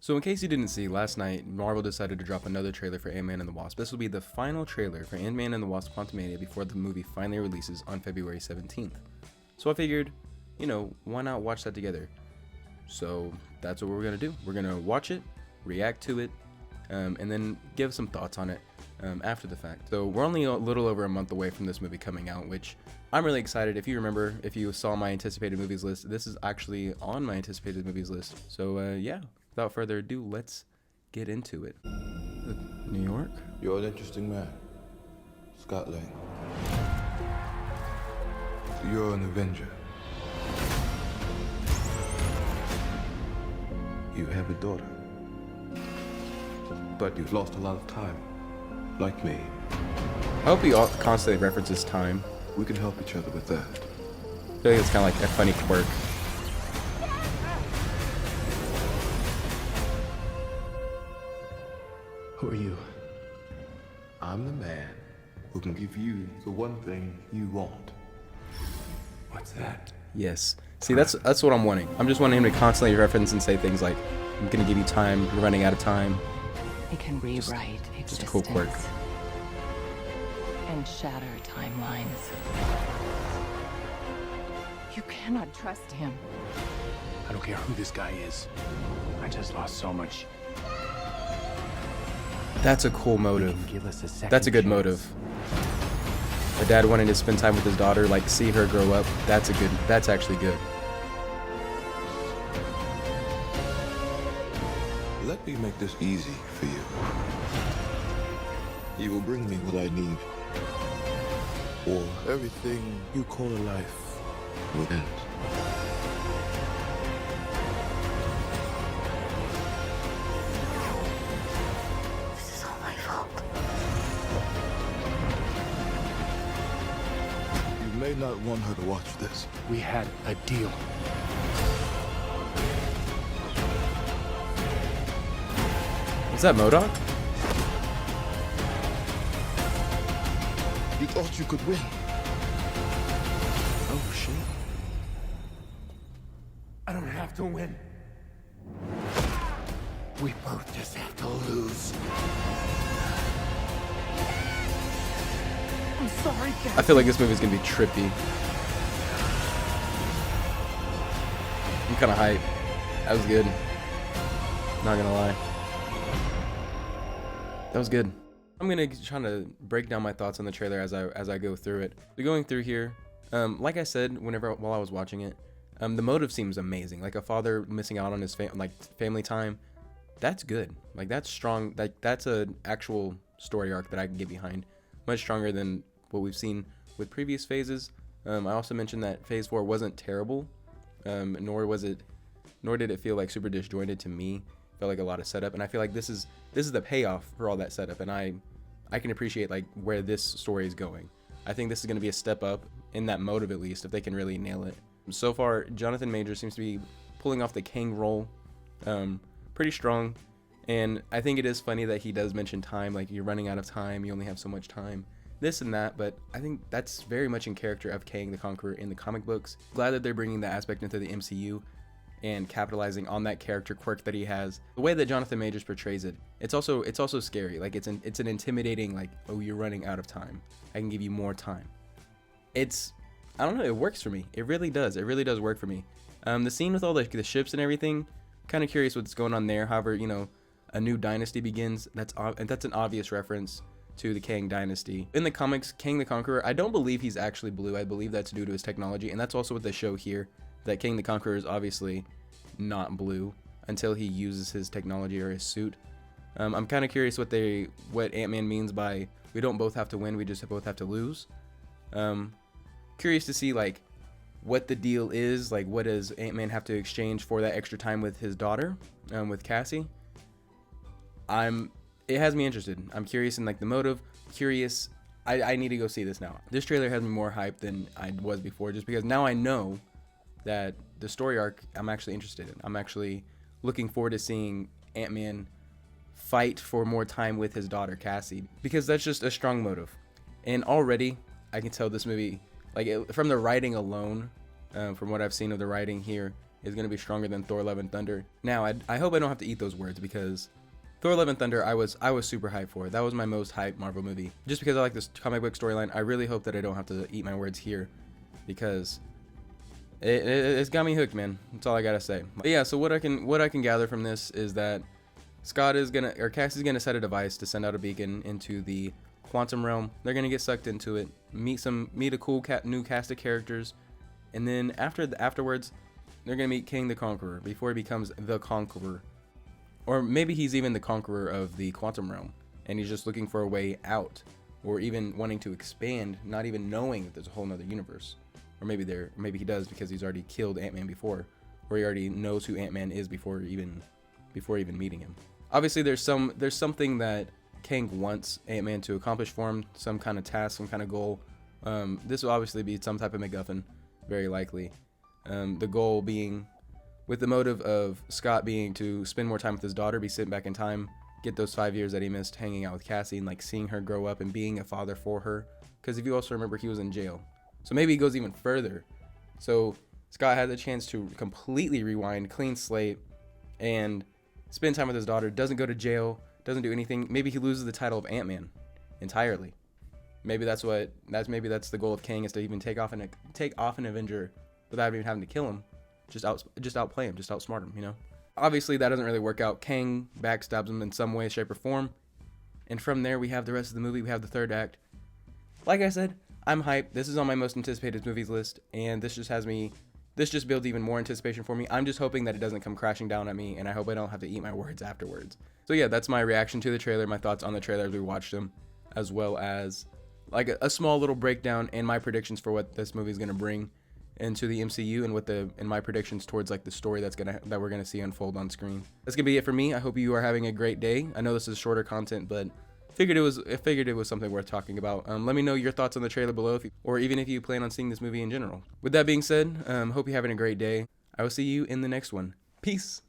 So in case you didn't see, last night, Marvel decided to drop another trailer for Ant-Man and the Wasp. This will be the final trailer for Ant-Man and the Wasp Quantumania before the movie finally releases on February 17th. So I figured, why not watch that together? So that's what we're going to do. We're going to watch it, react to it, and then give some thoughts on it after the fact. So we're only a little over a month away from this movie coming out, which I'm really excited. If you remember, if you saw my anticipated movies list, this is actually on my anticipated movies list. So yeah. Without further ado, let's get into it. New York? You're an interesting man, Scott Lang. You're an Avenger. You have a daughter. But you've lost a lot of time, like me. I hope he constantly references time. We can help each other with that. I feel like it's kind of like a funny quirk. Who are you? I'm the man who can give you the one thing you want. What's that? Yes. See, that's what I'm wanting. I'm just wanting him to constantly reference and say things like, I'm gonna give you time, you're running out of time. It can rewrite existence. Just a cool quirk. And shatter timelines. You cannot trust him. I don't care who this guy is. I just lost so much. That's a cool motive. Give us a second That's a good chance. motive. A dad wanting to spend time with his daughter, like see her grow up. That's actually good. Let me make this easy for you. You will bring me what I need, or everything you call a life will end. This is all my fault. You may not want her to watch this. We had a deal. Is that MODOK? You thought you could win. Oh, shit. I don't have to win. We both just have to lose. I'm sorry, Dad. I feel like this movie's gonna be trippy. I'm kind of hyped. That was good. Not gonna lie. That was good. I'm gonna try to break down my thoughts on the trailer as I go through it. So going through here, like I said, while I was watching it, the motive seems amazing. Like a father missing out on his family time. That's good. Like that's strong. That's an actual story arc that I can get behind. Much stronger than what we've seen with previous phases. I also mentioned that Phase 4 wasn't terrible, nor did it feel like super disjointed to me. Felt like a lot of setup, and I feel like this is the payoff for all that setup, and I can appreciate like where this story is going. I think this is going to be a step up in that motive, at least if they can really nail it. So far, Jonathan Majors seems to be pulling off the Kang role pretty strong, and I think it is funny that he does mention time, like you're running out of time, you only have so much time, this and that, but I think that's very much in character of Kang the Conqueror in the comic books. Glad that they're bringing that aspect into the MCU and capitalizing on that character quirk that he has. The way that Jonathan Majors portrays it, it's also scary. Like it's an intimidating, like, oh, you're running out of time, I can give you more time. I don't know, it works for me. It really does work for me. The scene with all the ships and everything, kind of curious what's going on there. However, a new dynasty begins. That's an obvious reference to the Kang dynasty. In the comics, Kang the Conqueror, I don't believe he's actually blue. I believe that's due to his technology, and that's also what they show here, that Kang the Conqueror is obviously not blue until he uses his technology or his suit. I'm kind of curious what Ant-Man means by we don't both have to win, we just both have to lose. Curious to see like what the deal is, like what does Ant-Man have to exchange for that extra time with his daughter, with Cassie. It has me interested. I'm curious in like the motive, curious. I need to go see this now. This trailer has me more hyped than I was before, just because now I know that the story arc I'm actually interested in. I'm actually looking forward to seeing Ant-Man fight for more time with his daughter Cassie, because that's just a strong motive. And already I can tell this movie, like from the writing alone, from what I've seen of the writing here, is going to be stronger than Thor: Love and Thunder. Now, I hope I don't have to eat those words, because Thor: Love and Thunder, I was super hyped for. That was my most hyped Marvel movie. Just because I like this comic book storyline, I really hope that I don't have to eat my words here, because it's got me hooked, man. That's all I gotta say. But yeah, so what I can gather from this is that Cassie's gonna set a device to send out a beacon into the quantum realm. They're gonna get sucked into it, meet a cool new cast of characters, and then afterwards, they're gonna meet King the Conqueror before he becomes the Conqueror, or maybe he's even the conqueror of the quantum realm, and he's just looking for a way out, or even wanting to expand, not even knowing that there's a whole nother universe. Or maybe he does because he's already killed Ant-Man before, or he already knows who Ant-Man is before even meeting him. Obviously, there's something that Kang wants Ant-Man to accomplish for him, some kind of task, some kind of goal. This will obviously be some type of MacGuffin, very likely. The goal being, with the motive of Scott being to spend more time with his daughter, be sent back in time, get those 5 years that he missed hanging out with Cassie, and like seeing her grow up and being a father for her. Because if you also remember, he was in jail. So maybe he goes even further. So Scott has a chance to completely rewind, clean slate, and spend time with his daughter. Doesn't go to jail, doesn't do anything. Maybe he loses the title of Ant-Man entirely. Maybe that's the goal of Kang, is to even take off an Avenger without even having to kill him. Just outplay him, just outsmart him, you know? Obviously that doesn't really work out. Kang backstabs him in some way, shape, or form. And from there we have the rest of the movie. We have the third act. Like I said, I'm hyped. This is on my most anticipated movies list, and this just builds even more anticipation for me. I'm just hoping that it doesn't come crashing down at me, and I hope I don't have to eat my words afterwards. So yeah, that's my reaction to the trailer, my thoughts on the trailer as we watched them, as well as like a small little breakdown and my predictions for what this movie is going to bring into the MCU, and my predictions towards like the story that we're gonna see unfold on screen. That's gonna be it for me. I hope you are having a great day. I know this is shorter content, but I figured it was something worth talking about. Let me know your thoughts on the trailer below, or even if you plan on seeing this movie in general. With that being said, hope you're having a great day. I will see you in the next one. Peace.